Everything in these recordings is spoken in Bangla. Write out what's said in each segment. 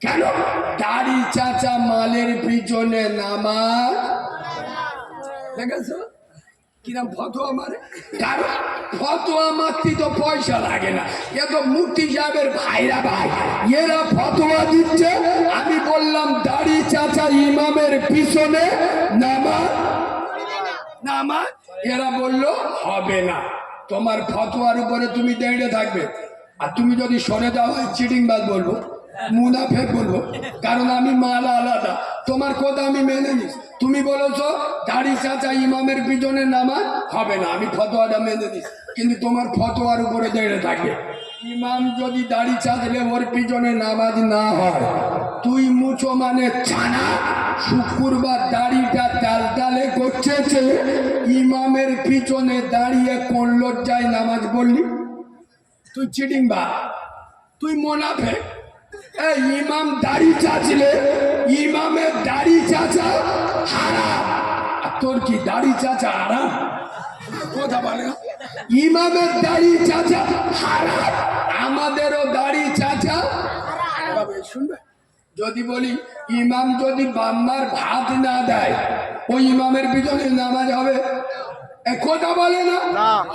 কেন? দাড়ি চাচা মালের পিছনে নামাজ। দেখেছো কিরম ফতোয়া মারে? কারণ ফতোয়া মারতে তো পয়সা লাগে না, এ তো মুফতি সাহেবের ভাইরা ভাই, এরা ফতোয়া দিচ্ছে। আমি বললাম দাড়ি চাচা ইমামের পিছনে নামাজ নামাজ, এরা বললো হবে না, তোমার ফতোয়ার উপরে তুমি দাঁড়িয়ে থাকবে। আর তুমি যদি সরে যাও হয় চিটিংবাজ বলবো, মুনাফেক বলবো, কারণ আমি মাল আলাদা। তোমার কথা আমি মেনে নিস, তুমি বলেছো দাড়ি চাচা ইমামের পিছনে নামাজ হবে না, আমি ফতোয়াটা মেনে নিস, কিন্তু তোমার ফতোয়ার উপরে দাঁড়িয়ে থাকবে। ইমাম যদি দাড়ি চাচলে ওর পিছনে নামাজ না হয়, তুই মুছো মানে ছানা। শুক্রবার দাড়িটা তালতালে করছে, ইমামের পিছনে দাঁড়িয়ে কোন লজ্জায় নামাজ পড়লি? তুই চিটিংবাজ, তুই মুনাফেক। এই ইমাম দাড়ি চাচলে ইমামের দাড়ি চাচা হারাম, আর তোর কি দাড়ি চাচা হারাম? কথা বলে না, ইমামের দাড়ি চাচা হারাম, আমাদেরও দাড়ি চাচা হারাম। শুনবে, যদি বলি ইমাম যদি বাম্মার ভাত না দেয়, ওই ইমামের পিছনে নামাজ হবে? কথা বলে না,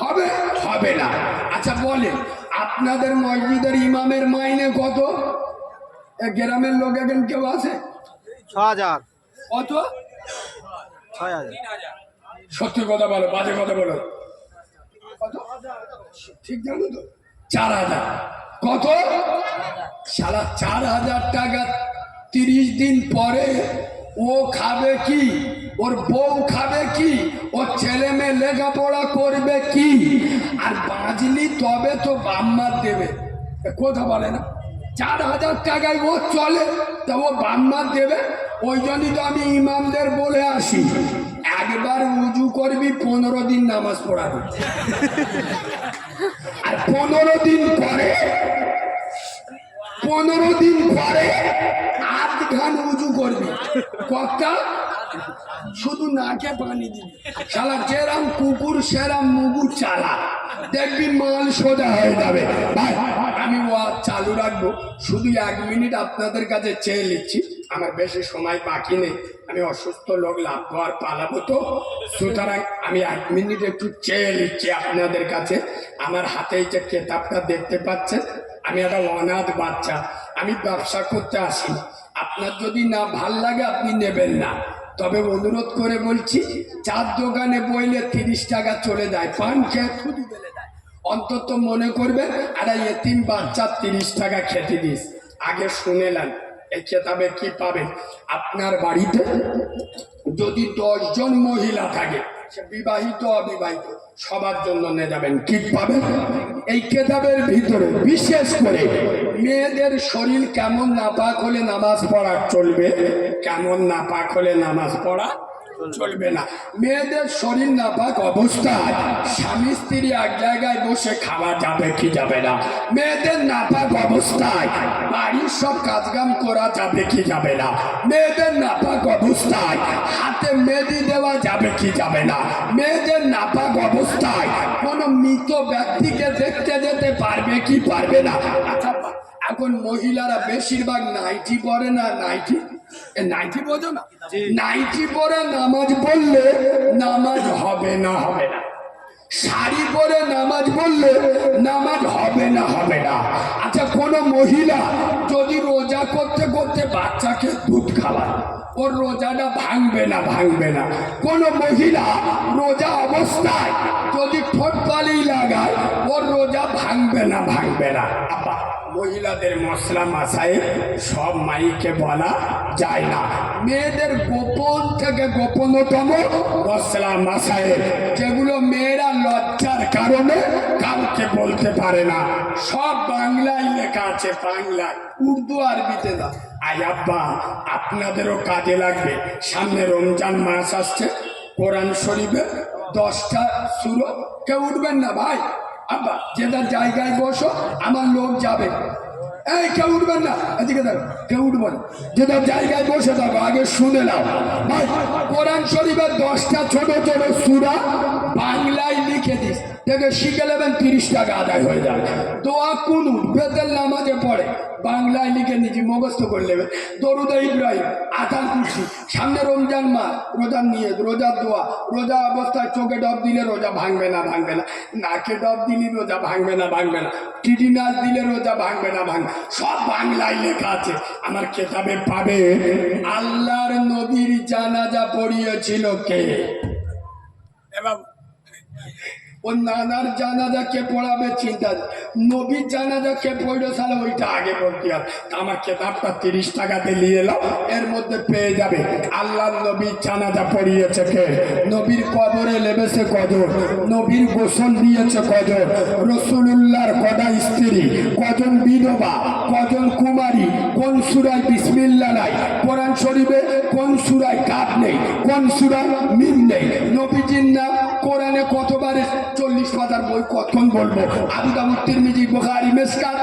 হবে হবে না। আচ্ছা বলে আপনাদের মসজিদের ইমামের মাইনে কত? গ্রামের লোক এখন কেউ আছে? ৬,০০০। কত? ৬,০০০। সত্যি কথা বলো, বাজে কথা বলো। কত? ঠিক জানো তো? ৪,০০০। কত? সারা ৪,০০০ টাকা ৩০ দিন পরে ও খাবে কি? ওর বউ খাবে কি? ওর ছেলে মেয়ে লেখাপড়া করবে কি? আর বাঁচলি তবে তো বাম্মার দেবে। কথা বলে না, ৪,০০০ টাকায় ও চলে, তা ও বাম্মার দেবে। ওই জন্যই তো আমি ইমামদের বলে আসি, একবার উজু করবি, ১৫ দিন নামাজ পড়াবি, আর ১৫ দিন পরে আধ ঘান উজু করবি। কথা শুধু নাকে পানি দিবি, শালা যেরাম কুকুর সেরাম মুগু চালা, দেখবি মাল সোজা হয়ে যাবে। ভাই আমি ওয়াজ চালু রাখবো, শুধু ১ মিনিট আপনাদের কাছে চেয়ে নিচ্ছি, আমার বেশি সময় বাকি নেই, আমি অসুস্থ লোক লাভ আর পালাবো তো, সুতরাং আমি ১ মিনিট একটু চেয়ে নিচ্ছি আপনাদের কাছে। আমার হাতে যে কেতাবটা দেখতে পাচ্ছেন, আমি একটা অনাথ বাচ্চা, আমি ব্যবসা করতে আসি, আপনার যদি না ভাল লাগে আপনি নেবেন না, তবে অনুরোধ করে বলছি, চার দোকানে বইলে ৩০ টাকা চলে যায়, পান খেয়ে থুতু ফেলে দেয়, অন্তত মনে করবে একটা এতিম বাচ্চা ৩০ টাকা খেতে দিস। আগে শুনেলেন এই কেতাবে কি পাবেন? আপনার বাড়িতে যদি ১০ জন মহিলা থাকে, সে বিবাহিত অবিবাহিত, সবার জন্য নিয়ে যাবেন, কি পাবেন? এই কেতাবের ভিতরে বিশেষ করে মেয়েদের শরীর কেমন নাপাক হলে নামাজ পড়া চলবে, কেমন নাপাক হলে নামাজ পড়া চলবে না। মেয়েদের শরীর নাপাক অবস্থায় স্বামী স্ত্রী এক জায়গায় বসে খাওয়া যাবে কি যাবে না? মেয়েদের নাপাক অবস্থায় বাড়ির সব কাজকাম করা যাবে কি যাবে না? মেয়েদের নাপাক অবস্থায় হাতে মেহেদি দেওয়া যাবে কি যাবে না? মেয়েদের নাপাক অবস্থায় কোনো মৃত ব্যক্তিকে দেখতে যেতে পারবে কি পারবে না? আচ্ছা, এখন মহিলারা বেশিরভাগ নাইটি পরে না, নাইটি বোঝো না, নাইটি পরে নামাজ পড়লে নামাজ হবে না, হবে না। শাড়ি পরে নামাজ পড়লে নামাজ হবে না, হবে না। আচ্ছা, কোনো মহিলা যদি রোজা করতে করতে বাচ্চাকে দুধ খাওয়ায়, ওর রোজাটা ভাঙবে না, ভাঙবে না। কোনো মহিলা রোজা অবস্থায় যদি ঠোঁট পালি লাগায়, ওর রোজা ভাঙবে না, ভাঙবে না। আপা মহিলাদের মশলা মাসায় সব মাইকে বলা যায় না, মেয়েদের গোপন থেকে গোপনতম মশলা মাসায়, যেগুলো মেয়েরা লজ্জার কারণে কাউকে বলতে পারে না, সব বাংলায় লেখা আছে, বাংলায়, উর্দু আরবিতে না। আই আব্বা আপনাদেরও কাজে লাগবে, সামনে রমজান মাস আসছে, কোরআন শরীফে 10টা সূরা, কেউ উঠবেন না ভাই, আব্বা যেটা জায়গায় বসো, আমার লোক যাবে। এই কেউ উঠবেন না, এদিকে দেখো, কেউ উঠবেন, যেটা জায়গায় বসে থাকো, আগে শুনে নাও ভাই। কোরআন শরীফের 10টা ছোট ছোট সূরা বাংলায় লিখে দিস, দেখে শিখে নেবেন, 30 টাকা আদায় হয়ে যাবে। দোয়া কুনুত বেতের নামাজে পড়ে, বাংলায় লিখে নিয়েছি, মুখস্থ করে নেবে। দরুদ ইব্রাহিম, আতাল কুরসি, সামনে রমজান মাস, রোজার নিয়ত, রোজার দোয়া, রোজা অবস্থায় চোখে ডব দিলে রোজা ভাঙবে না, ভাঙবে না। নাকে ডব দিলে রোজা ভাঙবে না, ভাঙবে না। টিটি নাচ দিলে রোজা ভাঙবে না, ভাঙবে। সব বাংলায় লেখা আছে, আমার কেতাবে পাবে। আল্লাহর নবীর জানাজা পড়িয়েছিল কে? এবার ওর নানার জানাজা কে পড়াবে চিন্তা, নবীর জানাজা কে পড়লো সালে ওইটা আগে বলতে হবে। আমার কেতাবটা 30 টাকাতে নিয়ে এলো, এর মধ্যে পেয়ে যাবে আল্লাহর নবীর জানাজা পড়িয়েছে কে, নবীর কবরে লেবেছে কজন, নবীর গোসল দিয়েছে কজন, রসুলুল্লাহর কটা স্ত্রী, কজন বিধবা, কজন কুমারী, কোন সূরায় বিসমিল্লাহ নাই, কোরআন শরীফে কোন সূরায় কাফ নেই, কোন সূরায় মিম নেই, নবীজির নাম কোরআনে কতবার, 40 পাতার বই কতক্ষণ বলবো। আবু দাউদ, তিরমিজি, বুখারী, মিশকাত।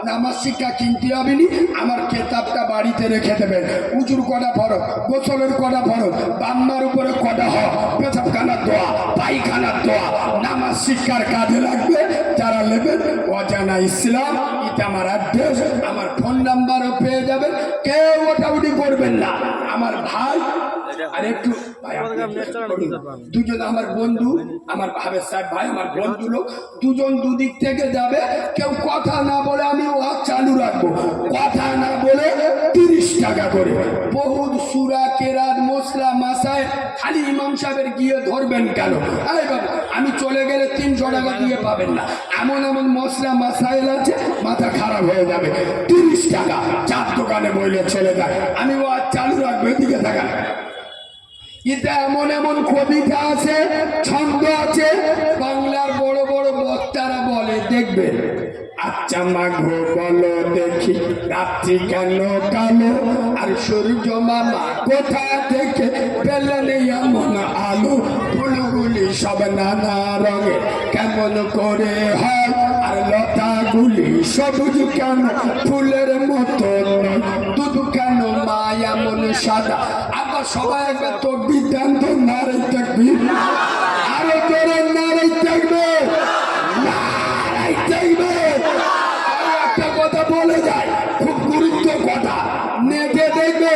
নামাজ শিক্ষা কিনতে হবে নি, আমার কেতাবটা বাড়িতে রেখে দেবেন। উজুর কটা ফরজ, গোসলের কটা ফরজ, বাম্মার উপরে কটা হক, পেশাবখানার দোয়া, পায়খানার দোয়া, নামাজ শিক্ষার কাজে লাগবে। যারা নেবেন অজানা ইসলাম, এটা আমার অ্যাড্রেস, আমার ফোন নাম্বারও পেয়ে যাবেন। কেউ ওটাউটি করবেন না আমার ভাই। আর একটু ভাই, দুজন আমার বন্ধু, আমার ভাবের সাহেব ভাই, আমার বন্ধু লোক, দুজন দুদিক থেকে যাবে। কেউ কথা না বলে আমি ওয়াজ চালু রাখবো, কথা না বলে 30 টাকা করে। বহুত সূরা, কেরাত, মসলা, মাসায়, খালি ইমাম সাহেবের গিয়ে ধরবেন কেন? এই বাবু, আমি চলে গেলে 300 টাকা দিয়ে পাবেন না। এমন এমন মসলা মাসাইল আছে, মাথা খারাপ হয়ে যাবে। 30 টাকা, 4 দোকানে বইলে চলে যায়। আমি ওয়াজ চালু রাখবো, এদিকে থাকা। এটা এমন এমন কবিতা আছে, ছন্দ আছে, বাংলার বড় বড় বক্তারা বলে, দেখবেন। আচ্ছা মাগো বলো দেখি, রাত্রি কেন কালো, আর সূর্য মামা কোথা থেকে পেলেন এমন আলো, ফুলগুলি সব নানা রঙে কেমন করে হয়, আর লতাগুলি সবুজ কেন ফুলের মতো নয়, দুধ কেন মা এমন সাদা। আবার সবাই একবার তকবীর দেন তো, নারে তাকবীর, আরো জোরে নারে তাকবীর, নারে তাকবীর। একটা কথা বলে যায়, খুব গুরুত্ব কথা, নেটে দেখবে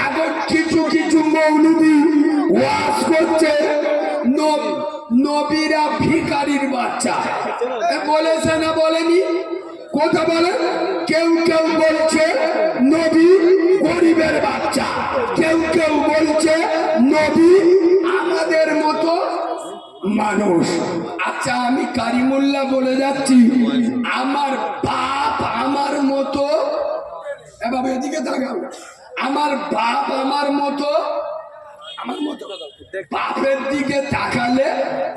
এখন কিছু কিছু মৌলবি ওয়াজ করছে, নবীরা ভিখারির বাচ্চা। বলেছে না বলেনি? কথা বলে। কেউ কেউ বলছে নবী গরিবের বাচ্চা, কেউ কেউ বলছে নবী আমাদের মতো মানুষ। আচ্ছা, আমি কারিমুল্লাহ বলে যাচ্ছি, আমার বাপ আমার মতো, এবার এদিকে তাকাও, আমার বাপ আমার মতো, আমার মতো বাপের দিকে তাকালে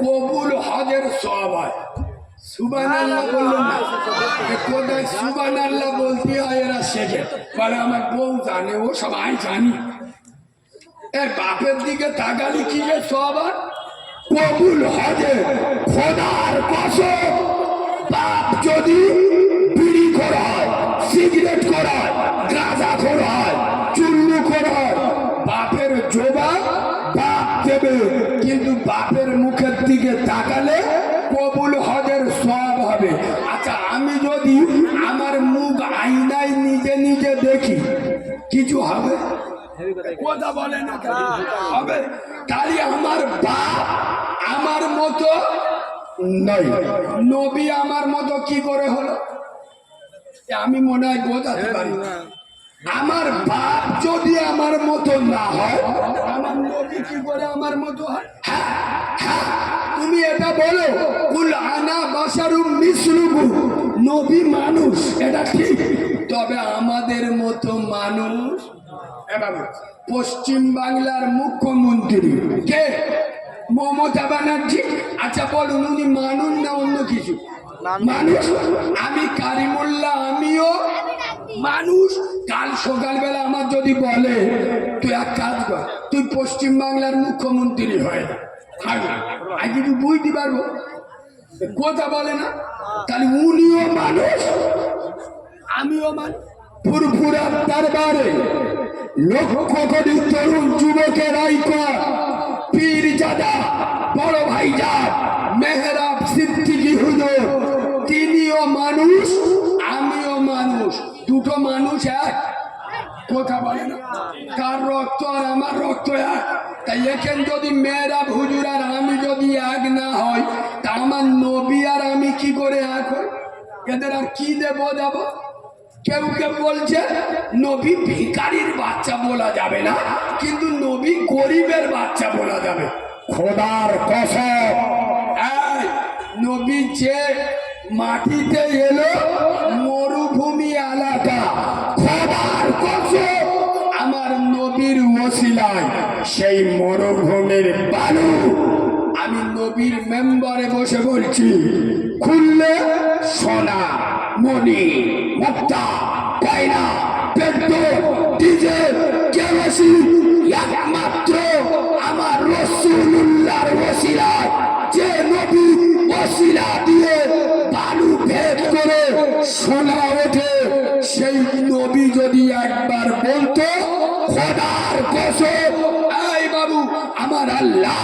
কবুল হজের সওয়াব হয়। সুবহানাল্লাহ বললেন না? কোথায় সুবহানাল্লাহ বলতে হয় এরা শেখে, বলে আমার বউ জানে, ও সবাই জানি। এর বাপের দিকে তাকালে কি যে সওয়াব হয়? কবুল হজে। খোদার কসম, বাপ যদি বিড়ি খোর হয়, সিগারেট খোর হয়, গাঁজা খোর হয়, চুল্লু খোর হয়, বাপের জবাব বাপ দেবে, কিন্তু বাপের মুখের দিকে তাকালে কবুল হজের সওয়াব হবে। আচ্ছা, আমি যদি আমার মুখ আয়নায় নিজে নিজে দেখি, কিছু হবে? কথা বলে না হবে? তাহলে আমার বাপ আমার মতো নয়, নবী আমার মতো কি করে হলো? আমি মনে হয় বোঝাতে পারি। আমার বাপ যদি আমার মতো না হয়, আমার নবী কি করে আমার মতো হয়? তুমি এটা বলো, কুল আনা বাশারুম মিসলুকুম, নবী মানুষ, এটা ঠিক, তবে আমাদের মতো মানুষ। এবার পশ্চিম বাংলার মুখ্যমন্ত্রী কে? মমতা ব্যানার্জি। আচ্ছা বলুন, উনি মানুষ না অন্য কিছু? মানুষ। আমি কারিমুল্লাহ, আমিও মানুষ। কাল সকালবেলা আমার যদি বলে তুই এক কাজ কর, তুই পশ্চিম বাংলার মুখ্যমন্ত্রী হয়ে যা, আমি কিছু বুঝতে পারবো? কথা বলে না? তাহলে উনিও মানুষ, আমিও মানুষ। ফুরফুরার দরবারে লক্ষ কোটি তরুণ যুবকের আইকন পীরজাদা বড় ভাইজান মেহরাব সিদ্দিকী হুজুর, তিনিও মানুষ, আমিও মানুষ। দুটো মানুষ এক কথা বলে না, কার রক্ত আর আমার রক্ত এক। তাই এখানে যদি মেয়েরা হুজুর আর আমি যদি এক না হয়, তা আমার নবী আর আমি কি করে এক হই? এদের আর কি দেবো যাব? কেউ কেউ বলছে নবী ভিখারির বাচ্চা বলা যাবে না, কিন্তু নবী গরিবের বাচ্চা বলা যাবে। খোদার কসম, এই নবী যে মাটিতে এলো মরুভূমি এলাকা, খোদার কসম আমার নবীর ওসিলায় সেই মরুভূমির বালু আমি নবীর মেম্বারে বসে বলছি, খুললে সোনা মণি মুক্তা কয়না পেট্রোল ডিজেল কেরোসিন একমাত্র আমার রাসূলুল্লাহর ওসিলায়, যে নবী ওসিলা দিয়ে বালু ভেদ করে সোনা ওঠে, সেই নবী যদি একবার বলতো খোদার কসম, এই বাবু আমার আল্লাহ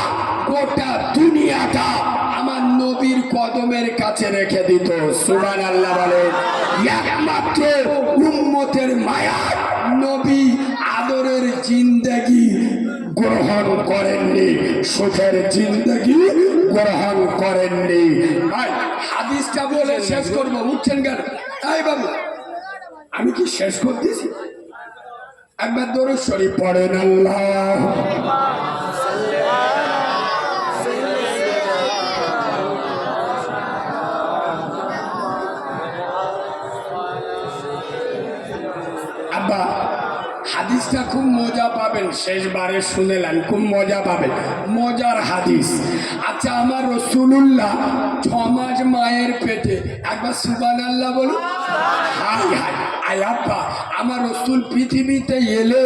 গোটা দুনিয়াটা আমার নবীর কদমের কাছে রেখে দিত। সুবহানাল্লাহ বলেন। একমাত্র উম্মতের মায়া নবী আদরের জিন্দেগি গ্রহণ করেননি, সুখের জিন্দেগি গ্রহণ করেননি। ভাই হাদিসটা বলে শেষ করবো, উঠছেন কেন? এই বাবু আমি কি শেষ করতেছি? একবার দরুদ শরীফ পড়েন। আল্লাহ আব্বা হাদিসটা খুব মজা পাবেন, শেষবারে শুনেলেন, খুব মজা পাবেন, মজার হাদিস। আচ্ছা আমার রাসূলুল্লাহ 6 মাস মায়ের পেটে, একবার সুবহানাল্লাহ বলুন। হাই হাই আয় আব্বা, আমার রাসূল পৃথিবীতে এলে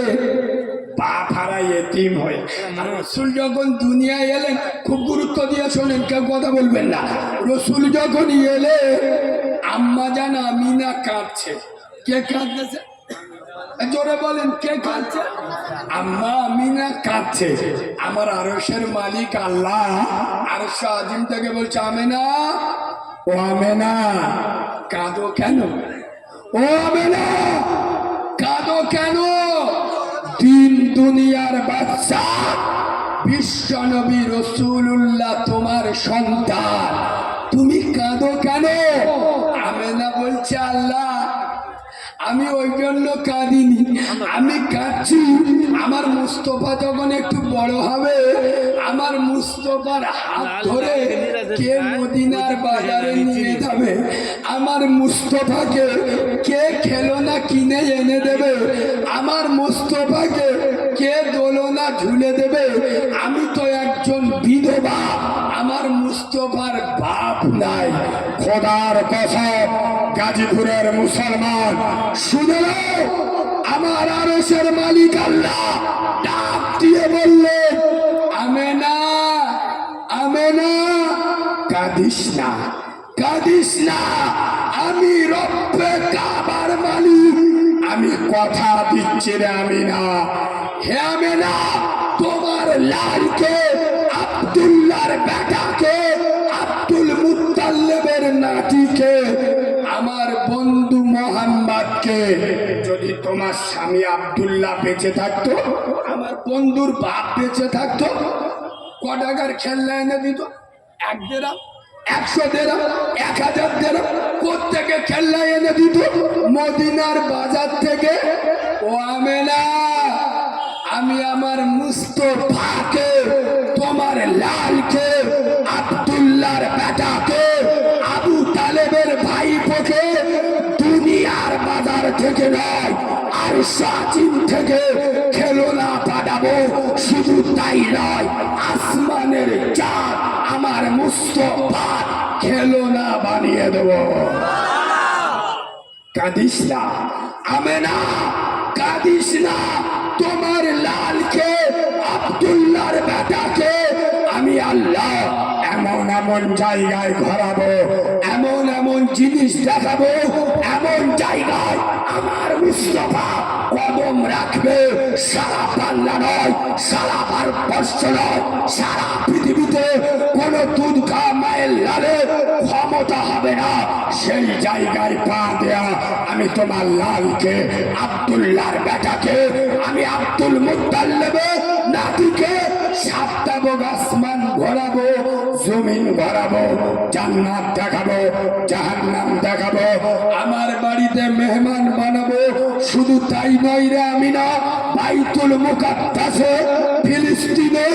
পা ফাড়া এতিম হয়ে, আর রাসূল যখন দুনিয়ায় এলেন, খুব গুরুত্ব দিয়ে শোনেন, কেউ কথা বলবেন না। রাসূল যখন এলে আম্মা জান আমিনা কাঁদছে। কে কাঁদতেছে? জোরে বলেন, কে কাঁদছে? আম্মা আমিনা কাঁদছে। আমার আরশের মালিক আল্লাহ আরশ আজিম থেকে বলছে, আমেনা ও আমেনা কাঁদো কেন? ও আমেনা কাঁদো কেন? তিন দুনিয়ার বাদশা বিশ্ব নবী রাসূলুল্লাহ তোমার সন্তান, তুমি কাঁদো কেন? আমেনা বলছে, আল্লাহ আমি ওই জন্য কাঁদিনি, আমি কাঁদছি আমার মুস্তফা যখন একটু বড় হবে, আমার মুস্তফার হাত ধরে কে মদিনার বাজারে নিয়ে যাবে, আমার মুস্তফাকে কে খেলনা কিনে এনে দেবে, আমার মুস্তফাকে কে দোলনা ঝুলে দেবে। আমি তো একজন বিধবা, আমার মুস্তফার বাপ নাই। খোদার কসম গাজীপুরের মুসলমান শুনে নাও, আমার আরশের মালিক আল্লাহ ডাক দিয়ে বললেন, আমেনা আমেনা কাঁদিস না, কাঁদিস না, আমি রব্বে কাবার মালিক, আমি কথা দিচ্ছি রে আমিনা। হে আমেনা, তোমার লালকে আব্দুল্লাহর বেটাকে আব্দুল মুত্তালিবের নাতিকে আমার বন্ধু মোহাম্মদকে, যদি তোমার স্বামী আব্দুল্লাহ বেঁচে থাকতো, আমার বন্ধুর বাপ বেঁচে থাকতো, ক টাকার খেলনা এনে দিত? 1 দেরাম, 100 দেরাম, 1000 দেরাম, কোত্থেকে খেলনা এনে দিত? মদিনার বাজার থেকে। ও আমেনা, আমি আমার মুস্তফাকে, তোমার লালকে, আব্দুল্লাহর বেটাকে, আবু তালেবের ভাইপোকে দুনিয়ার বাজার থেকে নয়, আর সাজিম থেকে খেলনা পাঠাবো। শুধু তাই নয়, আসমানের চাঁদ আমার মুস্তফা খেলনা বানিয়ে দেব। কাঁদিস না আমেনা, কাঁদিস না, তোমার লালকে আব্দুল্লাহর বেটাকে আমি আল্লাহ এমন এমন জায়গায় ঘোরাবো, এমন এমন জিনিস দেখাবো, এমন জায়গায় আমার মুস্তাফা কদম রাখবে। সারা বাংলা নয়, সারা ভারতবর্ষ নয়, সারা পৃথিবীতে কোন দুধ খাওয়া মায়ের লালে ক্ষমতা হবে না সেই জায়গায় পা দেয়া। আমি তোমার লালকে, আব্দুল্লাহর বেটাকে, আমি আব্দুল মুত্তালিবের নাতিকে সাতটাবো, আসমান ঘোরাবো, জমিন ঘোরাবো, জান্নাত দেখাবো, জাহান্নাম দেখাবো, আমার বাড়িতে মেহমান বানাবো। শুধু তাই নয় রে আমিনা, বাইতুল মুকাদ্দাসে ফিলিস্তিনে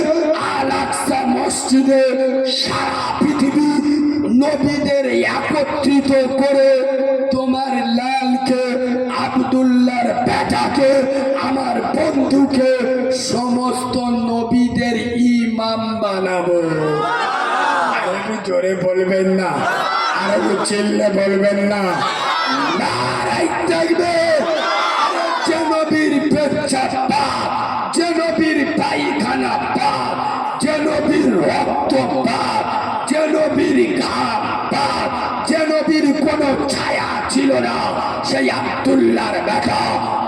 আল আকসা মসজিদে সারা পৃথিবী নবীদের একত্রিত করে তোমার লালকে, আব্দুল্লাহর বেটাকে, আমার বন্ধুকে সমস্ত নবীদের ইমাম বানাবো। আরে জোরে বলবেন না, আরে চিল্লে বলবেন না। নারায়ে তাকবীর। যে নবীর পেচ্ছাপ পাপ, যে নবীর পায়খানা পাপ, যে নবীর রক্ত পাপ, যে নবীর ঘাম পাপ, যে নবীর কোনো ছায়া ছিল না, সেই আব্দুল্লাহর বেটা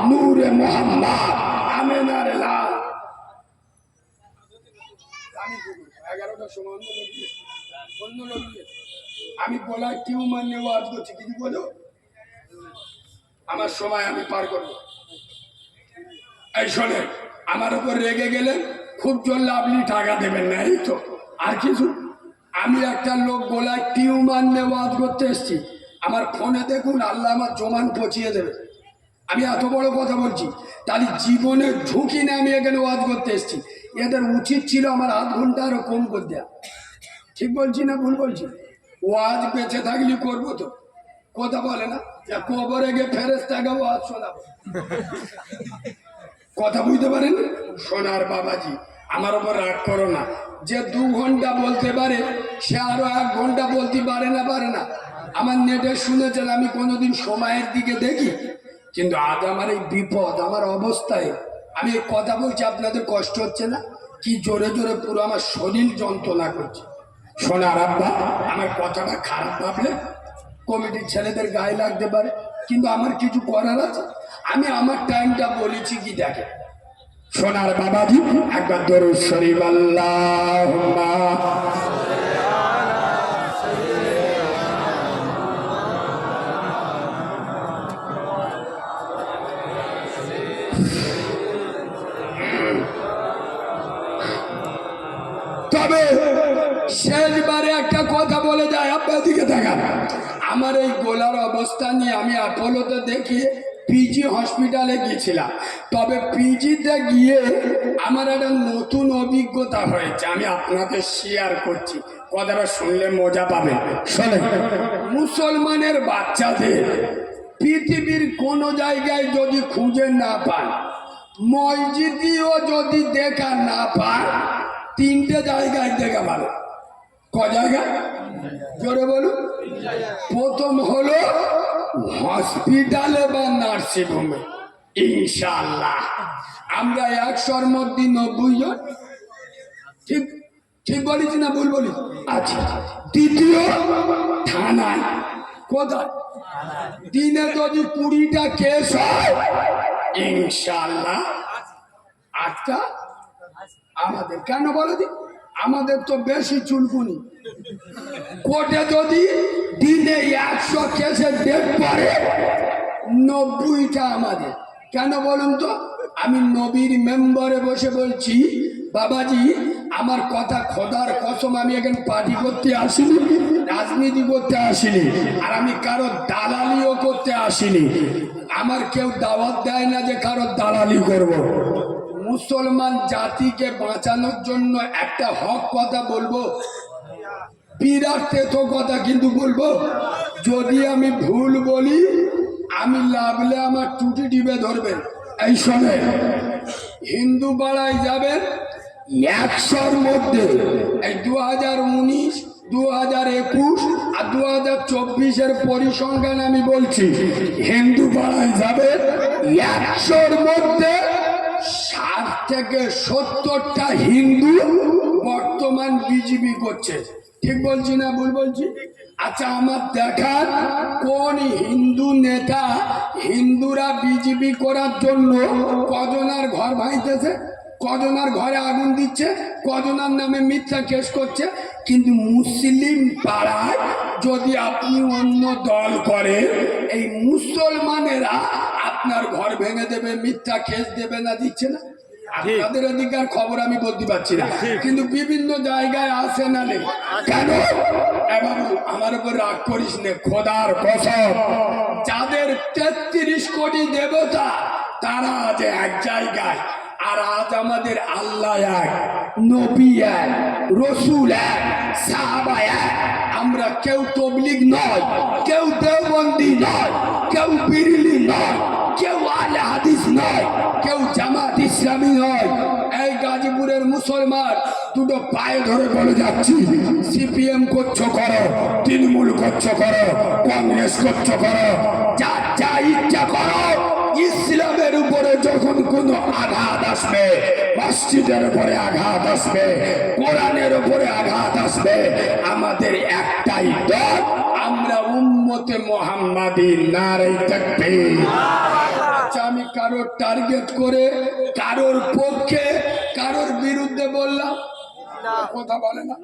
নূরে মুহাম্মদ আমেনার লাল। 11টার সময় অন্য লোক আমি বলা কেউ মানে ওয়াজ করছি, কিছু বলো আমার সময় আমি পার করবো। এই শোনেন, আমার উপর রেগে গেলে খুব জোর আপনি টাকা দেবেন না, এই তো আর কিছু। আমি একটা লোক গোলায় টিউমার নিয়ে ওয়াজ করতে এসছি, আমার ফোনে দেখুন, আল্লাহ আমার জমান পচিয়ে দেবে। আমি এত বড় কথা বলছি, তাহলে জীবনের ঝুঁকি নিয়ে আমি এখানে ওয়াজ করতে এসছি। এদের উচিত ছিল আমার আধ ঘন্টা আরো কম করে দেওয়া। ঠিক বলছি না ভুল বলছি? ওয়াজ বেঁচে থাকলে করবো তো, কথা বলে না, কবরে গিয়ে ফেরেশতাকে ওয়াজ শোনাবো। কথা বুঝতে পারেন? সোনার বাবাজি, আমার ওপর রাগ করো না। যে 2 ঘন্টা বলতে পারে সে আরো 1 ঘন্টা বলতে পারে না। আমার নেটে শুনেছেন আমি কোনোদিন সময়ের দিকে দেখি, কিন্তু আজ আমার এই বিপদ, আমার অবস্থায় আমি এই কথা বলছি, আপনাদের কষ্ট হচ্ছে না? কি জোরে জোরে পুরো আমার শরীর যন্ত্রণা করছে। সোনার আব্বা, আমার কথাটা খারাপ ভাবলে কমিটির ছেলেদের গায়ে লাগতে পারে, কিন্তু আমার কিছু করার আছে। আমি আমার টাইমটা বলেছি কি দেখে। সোনার বাবাজি, একবার দরুদ শরীফ আল্লাহুম্মা। তবে শেষবারে একটা কথা বলে যায়, আপনার দিকে দেখান। আমার এই গোলার অবস্থা নিয়ে আমি অ্যাপোলোতে দেখিয়ে পিজি হসপিটালে গিয়েছিলাম। তবে পিজিতে গিয়ে আমার একটা নতুন অভিজ্ঞতা হয়েছে, আমি আপনাদের শেয়ার করছি, কথাটা শুনলে মজা পাবেন। শোনেন, মুসলমানের বাচ্চাদের পৃথিবীর কোনো জায়গায় যদি খুঁজে না পান, মসজিদেও যদি দেখা না পান, 3টে জায়গায় দেখা ভালো। ক জায়গায়? জোরে বলুন। প্রথম হলো হসপিটালে বা নার্সিংহোমে। ইনশাআল্লাহ আমরা 100-র মধ্যে 90 জন। ঠিক ঠিক বলেছি না ভুল বলি? আচ্ছা। দ্বিতীয়, থানায়। কোথায়? দিনে যদি 20টা কেস হয়, ইনশাআল্লাহ 8টা আমাদের। কেন বলে দি? আমাদের তো বেশি চুলকুনি। কোর্টে যদি দিনে 100 কেসের ডেট পড়ে, 90টা আমাদের। কেন বলুন তো? আমি নবীর মেম্বারে বসে বলছি, বাবাজি আমার কথা খোদার কসম, আমি এখানে পার্টি করতে আসিনি, রাজনীতি করতে আসিনি, আর আমি কারো দালালিও করতে আসিনি। আমার কেউ দাওয়াত দেয় না যে কারো দালালি করব। মুসলমান জাতিকে বাঁচানোর জন্য একটা হক কথা বলবো, বিরাট তেতো কথা কিন্তু বলবো। যদি আমি ভুল বলি, আমি লাগলে আমার টুটি টিপে ধরবেন। এই শোনে, হিন্দু পাড়ায় যাবেন, 100-র মধ্যে এই 2019, 2021 আর 2024-এর পরিসংখ্যান আমি বলছি, হিন্দু পাড়ায় যাবেন, 100-র মধ্যে 60 থেকে 70টা হিন্দু বর্তমান বিজেপি করছে। ঠিক বলছি না ভুল বলছি? আচ্ছা আমার দেখার কোন হিন্দু নেতা হিন্দুরা বিজেপি করার জন্য কজনার ঘর ভাঙতেছে, কজনার ঘরে আগুন দিচ্ছে, কজনার নামে মিথ্যা কেস করছে, কিন্তু মুসলিম পাড়ায় যদি আপনি অন্য দল করেন এই মুসলমানেরা আপনার ঘর ভেঙে দেবে, মিথ্যা কেস দেবে না, দিচ্ছে না? আপনাদের অধিকার খবর আমি বলতে পারছি না, কিন্তু বিভিন্ন জায়গায় আসে না নেই কেন? বাবু আমার উপর রাগ করিস নে, খোদার কসম, যাদের 33 কোটি দেবতা তারা আজ এক জায়গায়, আর আজ আমাদের আল্লাহ এক, নবী এক, রসুল এক, সাহাবা এক। আমরা কেউ তবলিগ নয়, কেউ দেওবন্দি নয়, কেউ বিরলি নয়, কেউ আলে হাদিস নয়, কেউ জামাত ইসলামী নয়। এই গাজীপুরের মুসলমান দুটো পায়ে ধরে বলে যাচ্ছি, সিপিএম করছো করো, তৃণমূল করছো করো, কংগ্রেস করছো করো, যা যা ইচ্ছা করো, ইসলামের উপরে যখন কোনো আঘাত আসবে, মসজিদের উপরে আঘাত আসবে, কোরআনের উপরে আঘাত আসবে, আমাদের একটাই দল, আমরা উম্মতে মুহাম্মাদী, নারে তাকবীর। আচ্ছা আমি কারোর টার্গেট করে কারোর পক্ষে কারোর বিরুদ্ধে বললাম? কথা বলে না।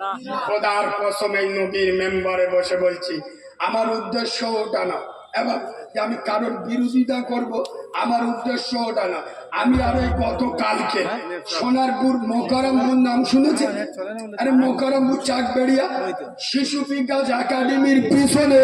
খোদার কসম এই নবীর মেম্বারে বসে বলছি, আমার উদ্দেশ্য ওটা না, এবং আমি কারোর বিরোধিতা করব, আমার উদ্দেশ্য ওটা না। আমি আর ওই গতকালকে সোনারপুর মোকারমপুর নাম শুনেছেন? আরে মোকারমপুর চাকবেড়িয়া শিশু বিকাশ একাডেমির পিছনে